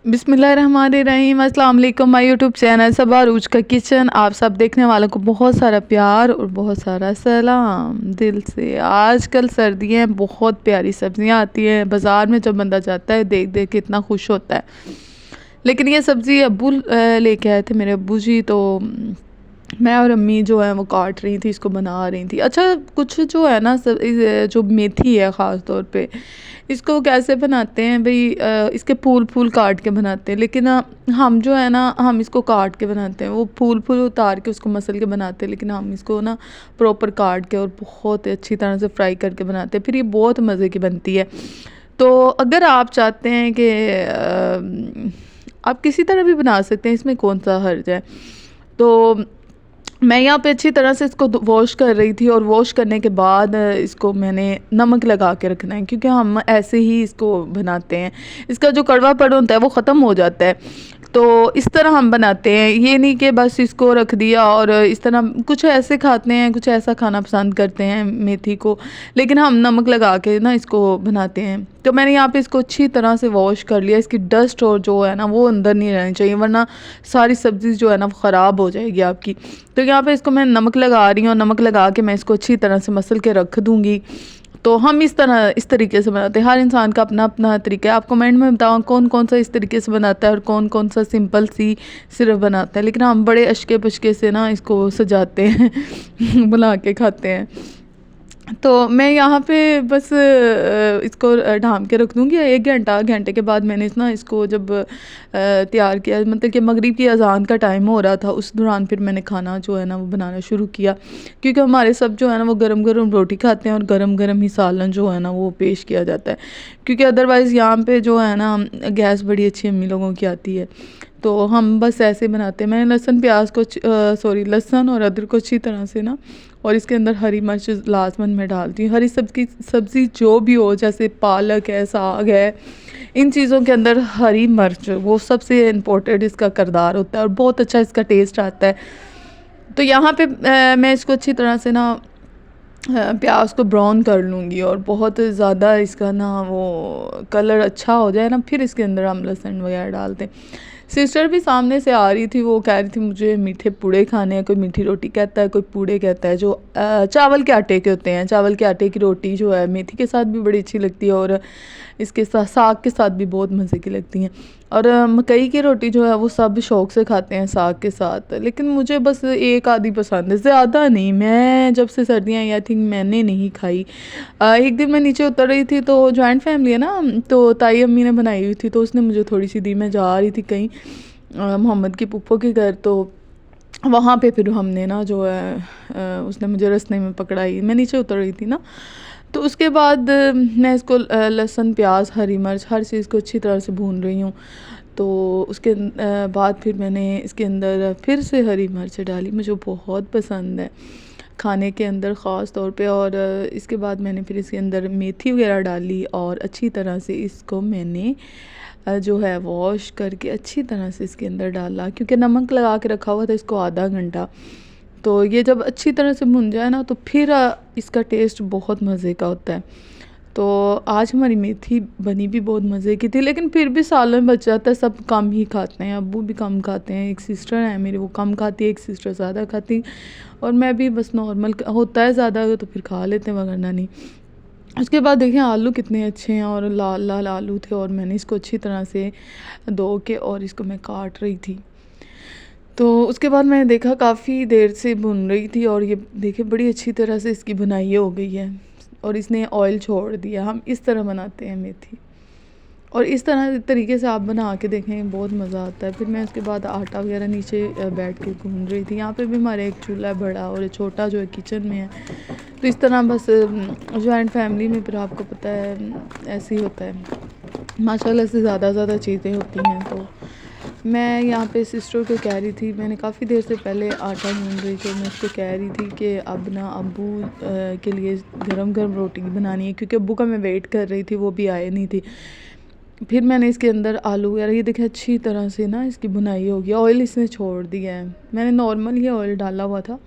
बिस्मिल्लाहिर्रहमानिर्रहीम। अस्सलाम वालेकुम। माय यूट्यूब चैनल सबा अरूज का किचन, आप सब देखने वालों को बहुत सारा प्यार और बहुत सारा सलाम दिल से। आजकल सर्दियाँ हैं, बहुत प्यारी सब्जियां आती हैं बाज़ार में, जब बंदा जाता है देख देख के इतना खुश होता है। लेकिन ये सब्ज़ी अब्बू लेके आए थे, मेरे अब्बू जी। तो मैं और अम्मी जो है वो काट रही थी, इसको बना रही थी। अच्छा, कुछ जो है ना जो मेथी है ख़ास तौर पे, इसको कैसे बनाते हैं भाई, इसके फूल फूल काट के बनाते हैं। लेकिन हम जो है ना, हम इसको काट के बनाते हैं, वो फूल फूल उतार के उसको मसल के बनाते हैं। लेकिन हम इसको ना प्रॉपर काट के और बहुत अच्छी तरह से फ्राई करके बनाते हैं, फिर ये बहुत मज़े की बनती है। तो अगर आप चाहते हैं कि आप किसी तरह भी बना सकते हैं, इसमें कौन सा हर्ज है। तो मैं यहाँ पे अच्छी तरह से इसको वॉश कर रही थी, और वॉश करने के बाद इसको मैंने नमक लगा के रखना है, क्योंकि हम ऐसे ही इसको बनाते हैं। इसका जो कड़वापन होता है वो ख़त्म हो जाता है। तो इस तरह हम बनाते हैं, ये नहीं कि बस इसको रख दिया। और इस तरह कुछ ऐसे खाते हैं, कुछ ऐसा खाना पसंद करते हैं मेथी को, लेकिन हम नमक लगा के ना इसको बनाते हैं। तो मैंने यहाँ पे इसको अच्छी तरह से वॉश कर लिया। इसकी डस्ट और जो है ना वो अंदर नहीं रहनी चाहिए, वरना सारी सब्ज़ी जो है ना वो ख़राब हो जाएगी आपकी। तो यहाँ पे इसको मैं नमक लगा रही हूँ, और नमक लगा के मैं इसको अच्छी तरह से मसल के रख दूँगी। तो हम इस तरीके से बनाते हैं। हर इंसान का अपना अपना तरीका है। आप कमेंट में बताओ कौन कौन सा इस तरीके से बनाता है और कौन कौन सा सिंपल सी सिर्फ बनाता है। लेकिन हम बड़े अशके पशके से ना इसको सजाते हैं बना के खाते हैं। तो मैं यहाँ पे बस इसको ढाँप के रख दूँगी 1 घंटे के बाद। मैंने इसको जब तैयार किया, मतलब कि मगरिब की अज़ान का टाइम हो रहा था, उस दौरान फिर मैंने खाना जो है ना वो बनाना शुरू किया। क्योंकि हमारे सब जो है ना वो गरम गरम रोटी खाते हैं, और गरम गरम ही सालन जो है ना वो पेश किया जाता है। क्योंकि अदरवाइज़ यहाँ पे जो है ना गैस बड़ी अच्छी अम्मी लोगों की आती है। तो हम बस ऐसे बनाते हैं। मैंने लहसुन और अदरक को अच्छी तरह से ना, और इसके अंदर हरी मिर्च लाजमन में डालती हूँ। हरी सब्ज़ी जो भी हो, जैसे पालक है, साग है, इन चीज़ों के अंदर हरी मिर्च वो सबसे इम्पोर्टेंट इसका किरदार होता है, और बहुत अच्छा इसका टेस्ट आता है। तो यहाँ पे मैं इसको अच्छी तरह से ना प्याज को ब्राउन कर लूँगी, और बहुत ज़्यादा इसका ना वो कलर अच्छा हो जाए ना, फिर इसके अंदर हम लहसुन वगैरह डालते हैं। सिस्टर भी सामने से आ रही थी, वो कह रही थी मुझे मीठे पूड़े खाने हैं। कोई मीठी रोटी कहता है, कोई पूड़े कहता है, जो चावल के आटे के होते हैं। चावल के आटे की रोटी जो है मेथी के साथ भी बड़ी अच्छी लगती है, और इसके साथ साग के साथ भी बहुत मज़े की लगती हैं। और मकई की रोटी जो है वो सब शौक़ से खाते हैं साग के साथ। लेकिन मुझे बस एक आधी पसंद है, ज़्यादा नहीं। मैं जब से सर्दियाँ आई थिंक मैंने नहीं खाई। एक दिन मैं नीचे उतर रही थी, तो जॉइंट फैमिली है ना, तो ताई अम्मी ने बनाई हुई थी, तो उसने मुझे थोड़ी सी दी। मैं जा रही थी कहीं मोहम्मद की पुप्पो के घर, तो वहाँ पे फिर हमने ना जो है उसने मुझे रास्ते में पकड़ाई। मैं नीचे उतर रही थी ना, तो उसके बाद मैं इसको लहसुन, प्याज, हरी मिर्च हर चीज़ को अच्छी तरह से भून रही हूँ। तो उसके बाद फिर मैंने इसके अंदर फिर से हरी मिर्च डाली, मुझे बहुत पसंद है खाने के अंदर ख़ास तौर पे। और इसके बाद मैंने फिर इसके अंदर मेथी वगैरह डाली, और अच्छी तरह से इसको मैंने जो है वॉश करके अच्छी तरह से इसके अंदर डाला, क्योंकि नमक लगा के रखा हुआ था इसको आधा घंटा। तो ये जब अच्छी तरह से भुन जाए ना, तो फिर इसका टेस्ट बहुत मज़े का होता है। तो आज हमारी मेथी बनी भी बहुत मज़े की थी, लेकिन फिर भी सालन बच जाता है। सब कम ही खाते हैं, अब्बू भी कम खाते हैं, एक सिस्टर है मेरी वो कम खाती है, एक सिस्टर ज़्यादा खाती, और मैं भी बस नॉर्मल होता है ज़्यादा तो फिर खा लेते हैं, वरना नहीं। उसके बाद देखें आलू कितने अच्छे हैं, और लाल लाल आलू थे, और मैंने इसको अच्छी तरह से धो के और इसको मैं काट रही थी। तो उसके बाद मैंने देखा काफ़ी देर से भुन रही थी, और ये देखिए बड़ी अच्छी तरह से इसकी बुनाई हो गई है, और इसने ऑयल छोड़ दिया। हम इस तरह बनाते हैं मेथी, और इस तरह तरीके से आप बना के देखें, बहुत मज़ा आता है। फिर मैं उसके बाद आटा वगैरह नीचे बैठ के गूंद रही थी। यहाँ पे भी हमारे एक चूल्हा है बड़ा, और एक छोटा जो है किचन में है। तो इस तरह बस जॉइंट फैमिली में फिर आपको पता है ऐसे ही होता है, माशाल्लाह से ज़्यादा चीज़ें होती हैं। तो मैं यहाँ पे सिस्टर को कह रही थी, मैंने काफ़ी देर से पहले आटा गूंद रही थी, मैं उसको कह रही थी कि अब ना अब्बू के लिए गरम गरम रोटी बनानी है, क्योंकि अब्बू का मैं वेट कर रही थी, वो भी आए नहीं थी। फिर मैंने इसके अंदर आलू वगैरह, ये देखिए अच्छी तरह से ना इसकी बुनाई हो गई। ऑयल इसने छोड़ दिया है, मैंने नॉर्मल ही ऑयल डाला हुआ था,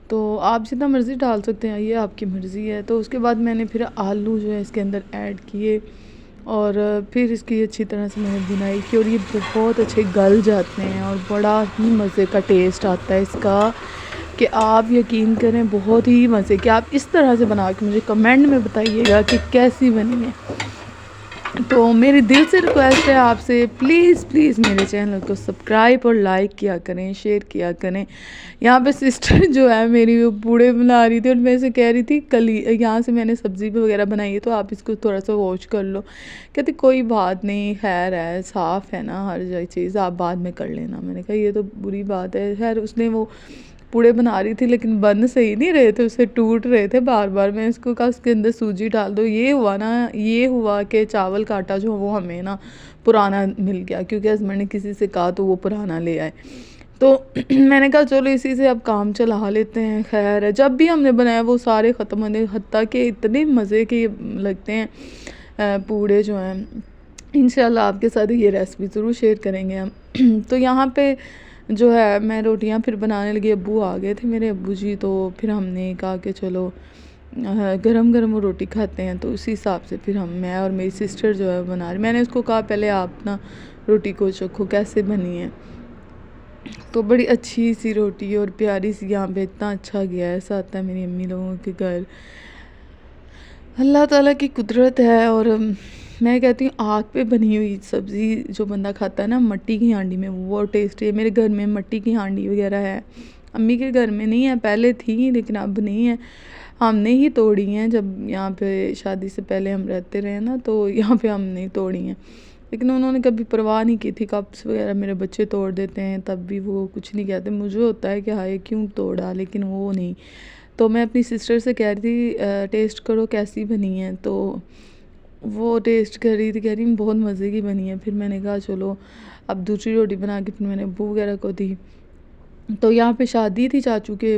तो आप जितना मर्ज़ी डाल सकते हैं, ये आपकी मर्ज़ी है। तो उसके बाद मैंने फिर आलू जो है इसके अंदर ऐड किए, और फिर इसकी अच्छी तरह से मैंने बुनाई की और ये बहुत अच्छे गल जाते हैं और बड़ा ही मज़े का टेस्ट आता है इसका कि आप यकीन करें, बहुत ही मज़े कि आप इस तरह से बना के मुझे कमेंट में बताइएगा कि कैसी बनी है। तो मेरी दिल से रिक्वेस्ट है आपसे, प्लीज़ प्लीज़ मेरे चैनल को सब्सक्राइब और लाइक किया करें, शेयर किया करें। यहाँ पे सिस्टर जो है मेरी वो पूड़े बना रही थी और मैं से कह रही थी कल यहाँ से मैंने सब्ज़ी वगैरह बनाई है तो आप इसको थोड़ा सा वॉश कर लो। कहती कोई बात नहीं, खैर है, साफ़ है ना हर चीज़, आप बाद में कर लेना। मैंने कहा ये तो बुरी बात है। खैर उसने वो पूड़े बना रही थी लेकिन बन सही नहीं रहे थे, उससे टूट रहे थे बार बार। मैं इसको कहा उसके अंदर सूजी डाल दो। ये हुआ ना, ये हुआ कि चावल का आटा जो वो हमें ना पुराना मिल गया, क्योंकि हस्बैंड ने किसी से कहा तो वो पुराना ले आए। तो मैंने कहा चलो इसी से अब काम चला लेते हैं। खैर जब भी हमने बनाया वो सारे ख़त्म होने, हत्ता कि इतने मज़े के लगते हैं पूड़े जो हैं। इंशाल्लाह आपके साथ ये रेसिपी ज़रूर शेयर करेंगे हम। तो यहाँ पे जो है मैं रोटियां फिर बनाने लगी। अब्बू आ गए थे मेरे अब्बू जी, तो फिर हमने कहा कि चलो गरम गरम वो रोटी खाते हैं। तो उसी हिसाब से फिर मैं और मेरी सिस्टर जो है बना रही। मैंने उसको कहा पहले आप ना रोटी को चखो कैसे बनी है। तो बड़ी अच्छी सी रोटी और प्यारी सी, यहाँ पे इतना अच्छा गया है। ऐसा आता है मेरी अम्मी लोगों के घर, अल्लाह ताला की कुदरत है। और मैं कहती हूँ आग पे बनी हुई सब्ज़ी जो बंदा खाता है ना मट्टी की हांडी में, वो टेस्टी है। मेरे घर में मट्टी की हांडी वगैरह है, अम्मी के घर में नहीं है, पहले थी लेकिन अब नहीं है। हमने ही तोड़ी हैं, जब यहाँ पे शादी से पहले हम रहते रहे ना तो यहाँ पे हमने तोड़ी हैं। लेकिन उन्होंने कभी परवाह नहीं की थी। कप्स वगैरह मेरे बच्चे तोड़ देते हैं तब भी वो कुछ नहीं कहते। मुझे होता है कि हाय क्यों तोड़ा, लेकिन वो नहीं। तो मैं अपनी सिस्टर से कह रही थी टेस्ट करो कैसी बनी है। तो वो टेस्ट कर रही थी, कह रही बहुत मज़े की बनी है। फिर मैंने कहा चलो अब दूसरी रोटी बना के फिर मैंने अब्बू वगैरह को दी। तो यहाँ पे शादी थी चाचू के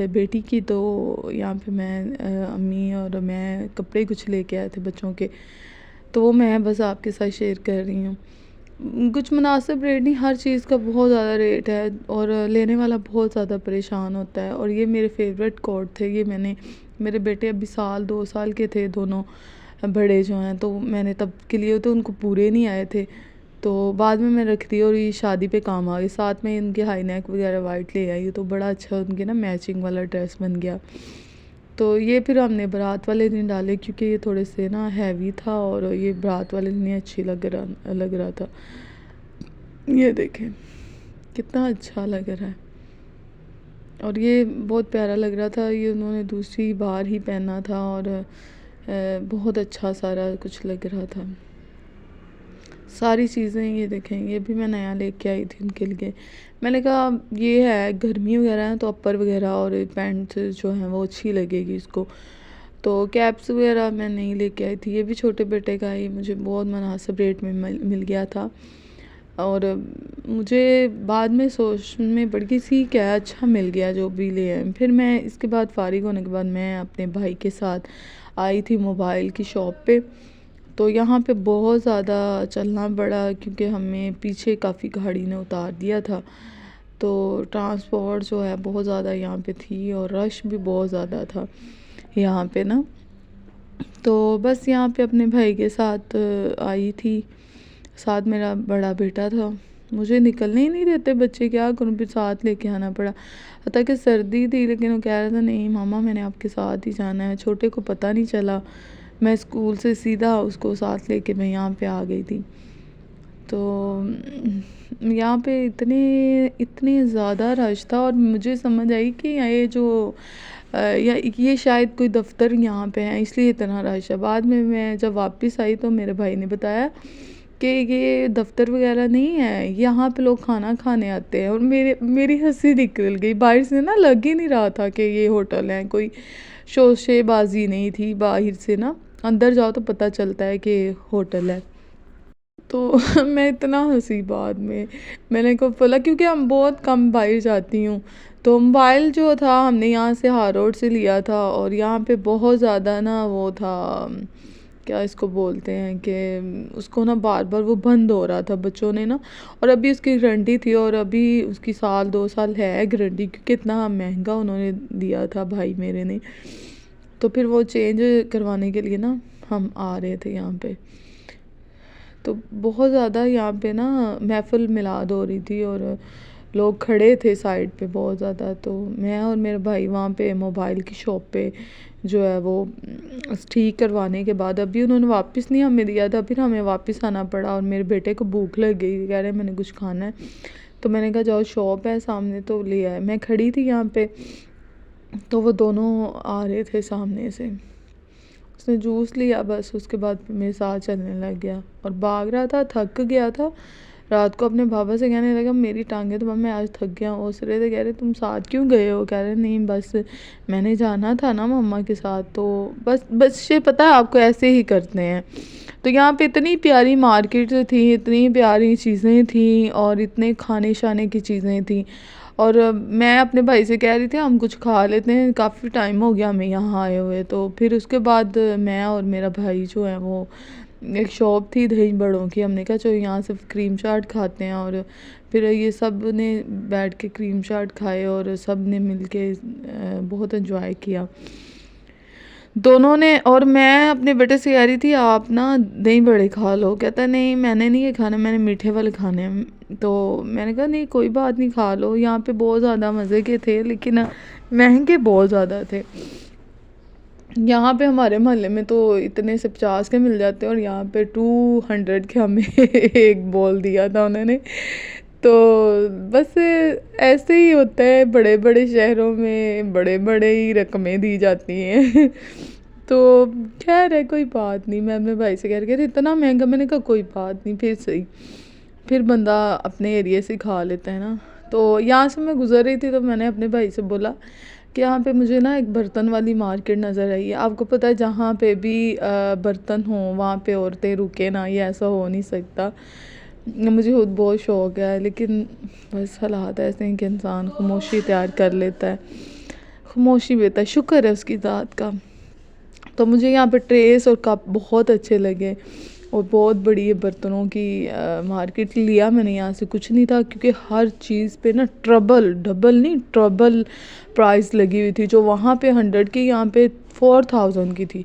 बेटी की, तो यहाँ पे मैं अम्मी और मैं कपड़े कुछ लेके आए थे बच्चों के, तो वो मैं बस आपके साथ शेयर कर रही हूँ। कुछ मुनासिब रेट नहीं, हर चीज़ का बहुत ज़्यादा रेट है और लेने वाला बहुत ज़्यादा परेशान होता है। और ये मेरे फेवरेट कोट थे, ये मैंने, मेरे बेटे अभी 2 साल के थे दोनों बड़े जो हैं, तो मैंने तब के लिए तो उनको पूरे नहीं आए थे, तो बाद में मैं रख दी और ये शादी पे काम आ गई। साथ में इनके हाई नेक वगैरह वाइट ले आई, तो बड़ा अच्छा उनके ना मैचिंग वाला ड्रेस बन गया। तो ये फिर हमने बारात वाले दिन डाले क्योंकि ये थोड़े से ना हैवी था और ये बारात वाले दिन अच्छी लग रहा था। ये देखें कितना अच्छा लग रहा है और ये बहुत प्यारा लग रहा था। ये उन्होंने दूसरी बार ही पहना था और बहुत अच्छा सारा कुछ लग रहा था। सारी चीज़ें ये देखें, ये भी मैं नया लेके आई थी उनके लिए। मैंने कहा ये है गर्मी वगैरह है तो अपर वगैरह और पैंट जो है वो अच्छी लगेगी इसको। तो कैप्स वगैरह मैं नहीं लेके आई थी, ये भी छोटे बेटे का ही मुझे बहुत मुनासिब रेट में मिल गया था। और मुझे बाद में सोच में पड़ गई सी क्या अच्छा मिल गया जो भी ले आए। फिर मैं इसके बाद फ़ारिग होने के बाद मैं अपने भाई के साथ आई थी मोबाइल की शॉप पे। तो यहाँ पे बहुत ज़्यादा चलना पड़ा क्योंकि हमें पीछे काफ़ी गाड़ी ने उतार दिया था, तो ट्रांसपोर्ट जो है बहुत ज़्यादा यहाँ पे थी और रश भी बहुत ज़्यादा था यहाँ पे ना। तो बस यहाँ पे अपने भाई के साथ आई थी, साथ मेरा बड़ा बेटा था। मुझे निकलने ही नहीं देते बच्चे, क्या करूँ, फिर साथ लेके आना पड़ा। हता कि सर्दी थी लेकिन वो कह रहा था नहीं मामा मैंने आपके साथ ही जाना है। छोटे को पता नहीं चला, मैं स्कूल से सीधा उसको साथ लेके मैं यहाँ पे आ गई थी। तो यहाँ पे इतने ज़्यादा रश था और मुझे समझ आई कि ये जो या ये शायद कोई दफ्तर यहाँ पे है इसलिए इतना रश है। बाद में मैं जब वापस आई तो मेरे भाई ने बताया कि ये दफ्तर वगैरह नहीं है, यहाँ पे लोग खाना खाने आते हैं। और मेरी हंसी निकल गई, बाहर से ना लग ही नहीं रहा था कि ये होटल है, कोई शोशेबाजी नहीं थी बाहर से ना, अंदर जाओ तो पता चलता है कि होटल है। तो मैं इतना हंसी बाद में, मैंने को बोला क्योंकि हम बहुत कम बाहर जाती हूँ। तो मोबाइल जो था हमने यहाँ से हार रोड से लिया था और यहाँ पे बहुत ज़्यादा ना वो था, क्या इसको बोलते हैं कि उसको ना बार बार वो बंद हो रहा था बच्चों ने ना। और अभी उसकी गारंटी थी और अभी उसकी 1-2 साल है गारंटी, क्योंकि इतना महंगा उन्होंने दिया था भाई मेरे ने। तो फिर वो चेंज करवाने के लिए ना हम आ रहे थे यहाँ पे। तो बहुत ज़्यादा यहाँ पे ना महफ़िल मिलाद हो रही थी और लोग खड़े थे साइड पे बहुत ज़्यादा। तो मैं और मेरा भाई वहाँ पे मोबाइल की शॉप पे जो है वो ठीक करवाने के बाद अभी उन्होंने वापस नहीं हमें दिया था, फिर हमें वापस आना पड़ा और मेरे बेटे को भूख लग गई, कह रहे मैंने कुछ खाना है। तो मैंने कहा जाओ शॉप है सामने तो ले आए। मैं खड़ी थी यहाँ पे तो वो दोनों आ रहे थे सामने से, उसने जूस लिया, बस उसके बाद मेरे साथ चलने लग गया और भाग रहा था, थक गया था। रात को अपने पापा से कहने लगा मेरी टांगें तो मैं आज थक गया हूँ। उस रहे थे, कह रहे तुम साथ क्यों गए हो? कह रहे नहीं बस मैंने जाना था ना मम्मा के साथ, तो बस ये पता है आपको ऐसे ही करते हैं। तो यहाँ पे इतनी प्यारी मार्केट थी, इतनी प्यारी चीज़ें थी और इतने खाने शाने की चीज़ें थी। और मैं अपने भाई से कह रही थी हम कुछ खा लेते हैं, काफ़ी टाइम हो गया हमें यहाँ आए हुए। तो फिर उसके बाद मैं और मेरा भाई जो है वो एक शॉप थी दही बड़ों की, हमने कहा चलो यहाँ से क्रीम चाट खाते हैं। और फिर ये सब ने बैठ के क्रीम चाट खाए और सब ने मिल के बहुत इन्जॉय किया दोनों ने। और मैं अपने बेटे से कह रही थी आप ना दही बड़े खा लो, कहता नहीं मैंने नहीं ये खाने, मैंने मीठे वाले खाने हैं। तो मैंने कहा नहीं कोई बात नहीं खा लो। यहाँ पे बहुत ज़्यादा मज़े के थे लेकिन महंगे बहुत ज़्यादा थे। यहाँ पे हमारे मोहल्ले में तो इतने से 50 के मिल जाते हैं और यहाँ पे 200 के हमें एक बॉल दिया था उन्होंने। तो बस ऐसे ही होता है, बड़े बड़े शहरों में बड़े बड़े ही रकमें दी जाती हैं। तो खैर है कोई बात नहीं। मैं अपने भाई से कह रही थी इतना महंगा, मैंने कहा कोई बात नहीं फिर सही, फिर बंदा अपने एरिया से खा लेता है ना। तो यहाँ से मैं गुज़र रही थी तो मैंने अपने भाई से बोला कि यहाँ पे मुझे ना एक बर्तन वाली मार्केट नज़र आई है। आपको पता है जहाँ पे भी बर्तन हो वहाँ पे औरतें रुके ना, ये ऐसा हो नहीं सकता। मुझे खुद बहुत शौक़ है लेकिन बस हालात ऐसे हैं कि इंसान खामोशी तैयार कर लेता है, खामोशी बेहतर है, शुक्र है उसकी ज़ात का। तो मुझे यहाँ पे ट्रेस और कप बहुत अच्छे लगे और बहुत बड़ी है बर्तनों की मार्केट। लिया मैंने यहाँ से कुछ नहीं था क्योंकि हर चीज़ पे ना डबल नहीं ट्रबल प्राइस लगी हुई थी। जो वहाँ पे 100 की यहाँ पे 4000 की थी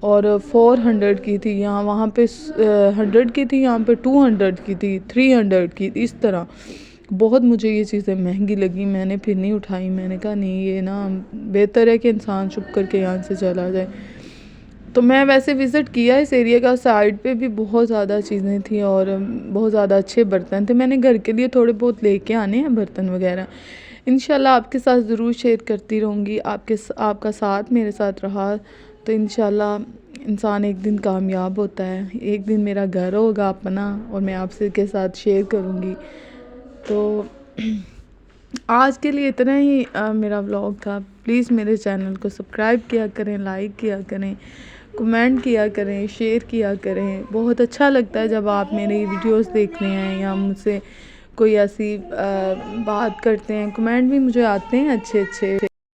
और 400 की थी। यहाँ वहाँ पे 100 की थी, यहाँ पे 200 की थी, 300 की थी, इस तरह। बहुत मुझे ये चीज़ें महंगी लगी, मैंने फिर नहीं उठाई। मैंने कहा नहीं ये ना बेहतर है कि इंसान चुप करके यहाँ से चला जाए। तो मैं वैसे विज़िट किया इस एरिया का, साइड पे भी बहुत ज़्यादा चीज़ें थी और बहुत ज़्यादा अच्छे बर्तन थे। मैंने घर के लिए थोड़े बहुत लेके आने हैं बर्तन वगैरह, इंशाल्लाह आपके साथ ज़रूर शेयर करती रहूँगी। आपका साथ मेरे साथ रहा तो इंशाल्लाह इंसान एक दिन कामयाब होता है, एक दिन मेरा घर होगा अपना और मैं आपसे के साथ शेयर करूँगी। तो आज के लिए इतना ही मेरा व्लॉग था। प्लीज़ मेरे चैनल को सब्सक्राइब किया करें, लाइक किया करें, कमेंट किया करें, शेयर किया करें। बहुत अच्छा लगता है जब आप मेरी वीडियोस देख रहे हैं या मुझसे कोई ऐसी बात करते हैं। कमेंट भी मुझे आते हैं अच्छे अच्छे।